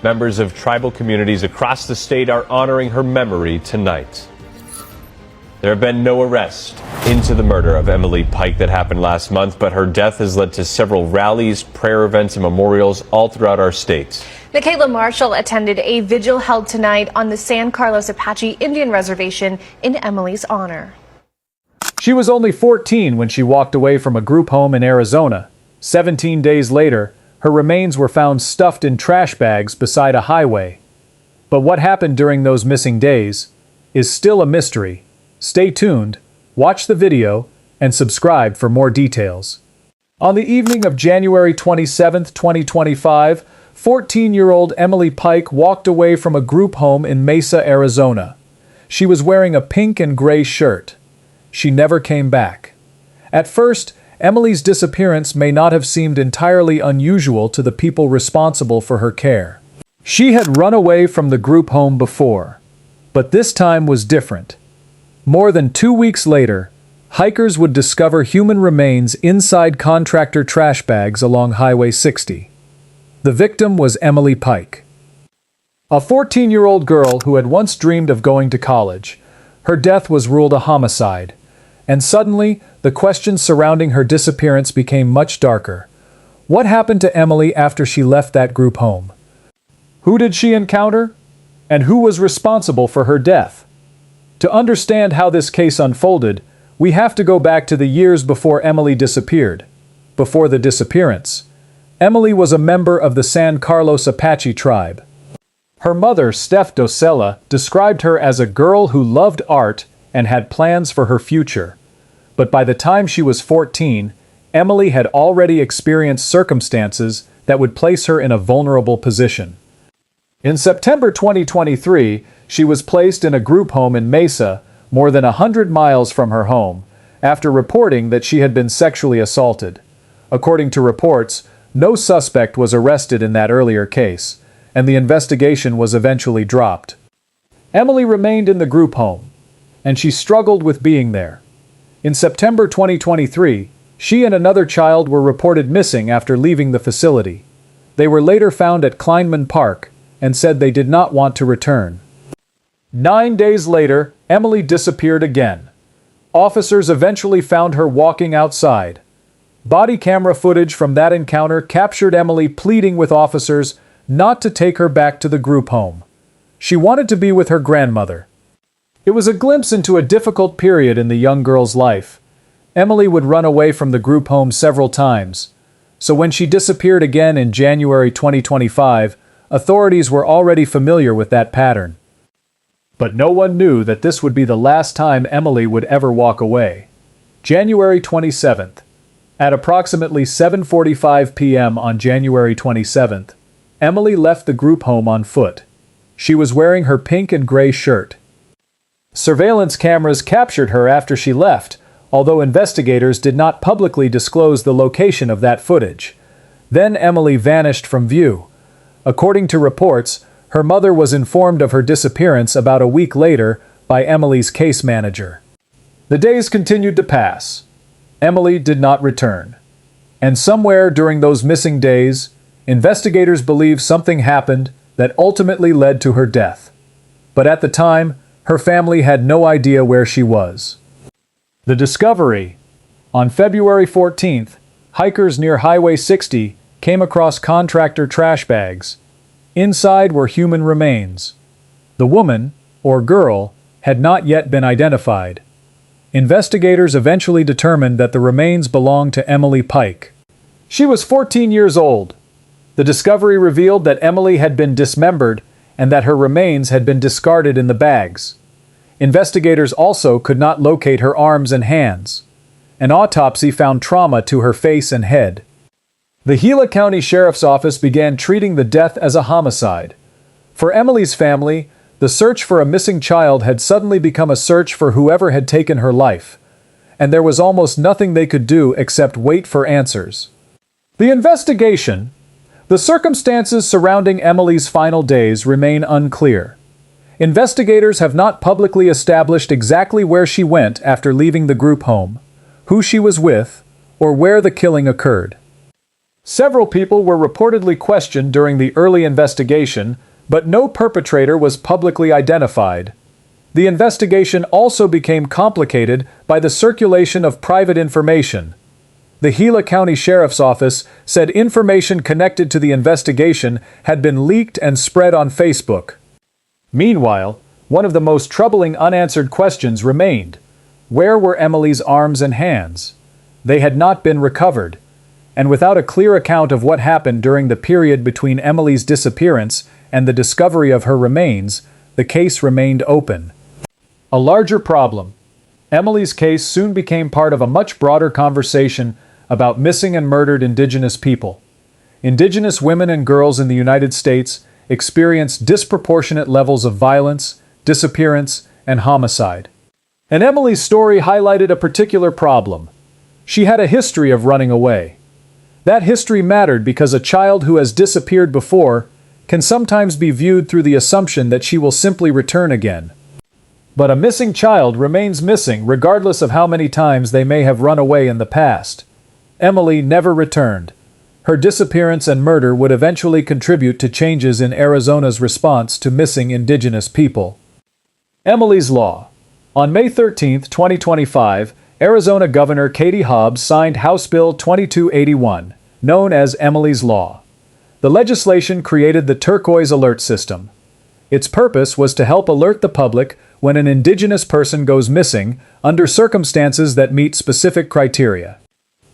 Members of tribal communities across the state are honoring her memory tonight. There have been no arrests into the murder of Emily Pike that happened last month, but her death has led to several rallies, prayer events, and memorials all throughout our state. Michaela Marshall attended a vigil held tonight on the San Carlos Apache Indian Reservation in Emily's honor. She was only 14 when she walked away from a group home in Arizona. 17 days later, her remains were found stuffed in trash bags beside a highway. But what happened during those missing days is still a mystery. Stay tuned, watch the video, and subscribe for more details. On the evening of January 27, 2025, 14-year-old Emily Pike walked away from a group home in Mesa, Arizona. She was wearing a pink and gray shirt. She never came back. At first, Emily's disappearance may not have seemed entirely unusual to the people responsible for her care. She had run away from the group home before, but this time was different. More than 2 weeks later, hikers would discover human remains inside contractor trash bags along Highway 60. The victim was Emily Pike, a 14-year-old girl who had once dreamed of going to college. Her death was ruled a homicide, and suddenly, the questions surrounding her disappearance became much darker. What happened to Emily after she left that group home? Who did she encounter? And who was responsible for her death? To understand how this case unfolded, we have to go back to the years before Emily disappeared. Before the disappearance, Emily was a member of the San Carlos Apache tribe. Her mother, Steph Docella, described her as a girl who loved art and had plans for her future. But by the time she was 14, Emily had already experienced circumstances that would place her in a vulnerable position. In September 2023, she was placed in a group home in Mesa, more than 100 miles from her home, after reporting that she had been sexually assaulted. According to reports, no suspect was arrested in that earlier case, and the investigation was eventually dropped. Emily remained in the group home, and she struggled with being there. In September 2023, she and another child were reported missing after leaving the facility. They were later found at Kleinman Park and said they did not want to return. 9 days later, Emily disappeared again. Officers eventually found her walking outside. Body camera footage from that encounter captured Emily pleading with officers not to take her back to the group home. She wanted to be with her grandmother. It was a glimpse into a difficult period in the young girl's life. Emily would run away from the group home several times, so when she disappeared again in January 2025, authorities were already familiar with that pattern. But no one knew that this would be the last time Emily would ever walk away. January 27th. At approximately 7:45 p.m. on January 27th, Emily left the group home on foot. She was wearing her pink and gray shirt. Surveillance cameras captured her after she left, although investigators did not publicly disclose the location of that footage. Then Emily vanished from view. According to reports, her mother was informed of her disappearance about a week later by Emily's case manager. The days continued to pass. Emily did not return. And somewhere during those missing days, investigators believe something happened that ultimately led to her death. But at the time, her family had no idea where she was. The discovery. On February 14th, hikers near Highway 60 came across contractor trash bags. Inside were human remains. The woman, or girl, had not yet been identified. Investigators eventually determined that the remains belonged to Emily Pike. She was 14 years old. The discovery revealed that Emily had been dismembered and that her remains had been discarded in the bags. Investigators also could not locate her arms and hands. An autopsy found trauma to her face and head. The Gila County Sheriff's Office began treating the death as a homicide. For Emily's family, the search for a missing child had suddenly become a search for whoever had taken her life, and there was almost nothing they could do except wait for answers. The investigation. The circumstances surrounding Emily's final days remain unclear. Investigators have not publicly established exactly where she went after leaving the group home, who she was with, or where the killing occurred. Several people were reportedly questioned during the early investigation, but no perpetrator was publicly identified. The investigation also became complicated by the circulation of private information. The Gila County Sheriff's Office said information connected to the investigation had been leaked and spread on Facebook. Meanwhile, one of the most troubling unanswered questions remained. Where were Emily's arms and hands? They had not been recovered. And without a clear account of what happened during the period between Emily's disappearance and the discovery of her remains, the case remained open. A larger problem. Emily's case soon became part of a much broader conversation about missing and murdered Indigenous people. Indigenous women and girls in the United States experience disproportionate levels of violence, disappearance, and homicide. And Emily's story highlighted a particular problem. She had a history of running away. That history mattered because a child who has disappeared before can sometimes be viewed through the assumption that she will simply return again. But a missing child remains missing regardless of how many times they may have run away in the past. Emily never returned. Her disappearance and murder would eventually contribute to changes in Arizona's response to missing Indigenous people. Emily's Law. On May 13, 2025, Arizona Governor Katie Hobbs signed House Bill 2281, known as Emily's Law. The legislation created the Turquoise Alert System. Its purpose was to help alert the public when an Indigenous person goes missing under circumstances that meet specific criteria.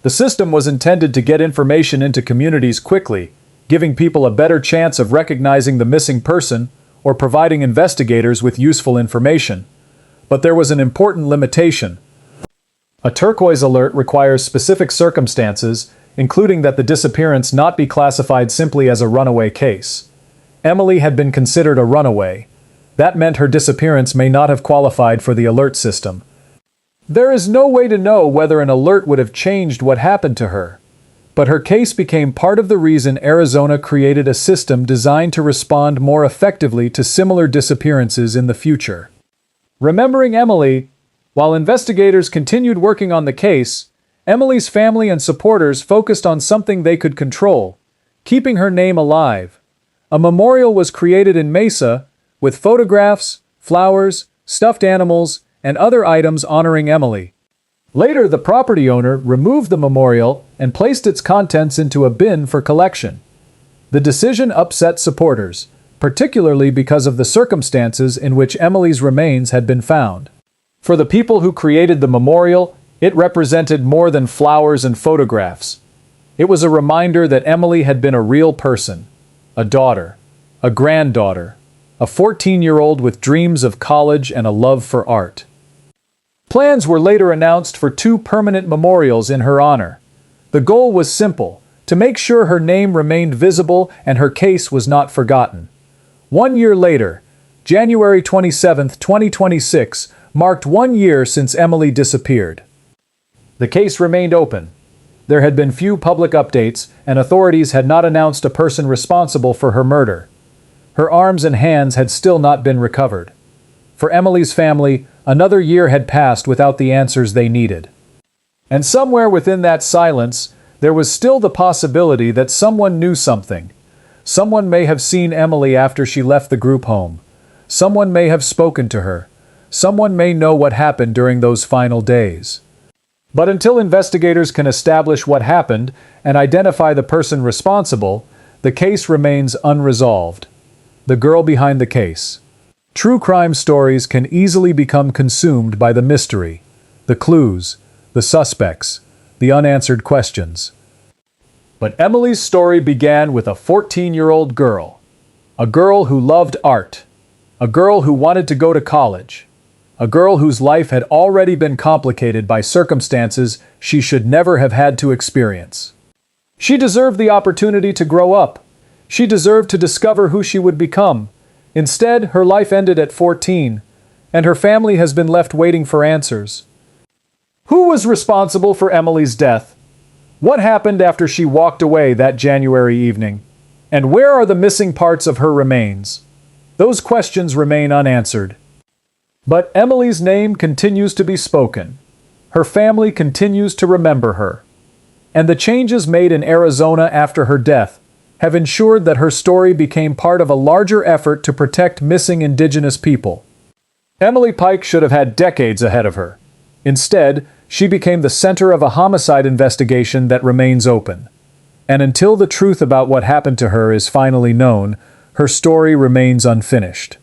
The system was intended to get information into communities quickly, giving people a better chance of recognizing the missing person or providing investigators with useful information. But there was an important limitation. A turquoise alert requires specific circumstances, including that the disappearance not be classified simply as a runaway case. Emily had been considered a runaway. That meant her disappearance may not have qualified for the alert system. There is no way to know whether an alert would have changed what happened to her. But her case became part of the reason Arizona created a system designed to respond more effectively to similar disappearances in the future. Remembering Emily, while investigators continued working on the case, Emily's family and supporters focused on something they could control, keeping her name alive. A memorial was created in Mesa, with photographs, flowers, stuffed animals, and other items honoring Emily. Later, the property owner removed the memorial and placed its contents into a bin for collection. The decision upset supporters, particularly because of the circumstances in which Emily's remains had been found. For the people who created the memorial, it represented more than flowers and photographs. It was a reminder that Emily had been a real person, a daughter, a granddaughter, a 14-year-old with dreams of college and a love for art. Plans were later announced for 2 permanent memorials in her honor. The goal was simple: to make sure her name remained visible and her case was not forgotten. 1 year later, January 27, 2026, marked 1 year since Emily disappeared. The case remained open. There had been few public updates, and authorities had not announced a person responsible for her murder. Her arms and hands had still not been recovered. For Emily's family, another year had passed without the answers they needed. And somewhere within that silence, there was still the possibility that someone knew something. Someone may have seen Emily after she left the group home. Someone may have spoken to her. Someone may know what happened during those final days. But until investigators can establish what happened and identify the person responsible, the case remains unresolved. The girl behind the case. True crime stories can easily become consumed by the mystery, the clues, the suspects, the unanswered questions. But Emily's story began with a 14-year-old girl. A girl who loved art. A girl who wanted to go to college. A girl whose life had already been complicated by circumstances she should never have had to experience. She deserved the opportunity to grow up. She deserved to discover who she would become. Instead, her life ended at 14, and her family has been left waiting for answers. Who was responsible for Emily's death? What happened after she walked away that January evening? And where are the missing parts of her remains? Those questions remain unanswered. But Emily's name continues to be spoken. Her family continues to remember her. and the changes made in Arizona after her death have ensured that her story became part of a larger effort to protect missing Indigenous people. Emily Pike should have had decades ahead of her. Instead, she became the center of a homicide investigation that remains open. And until the truth about what happened to her is finally known, her story remains unfinished.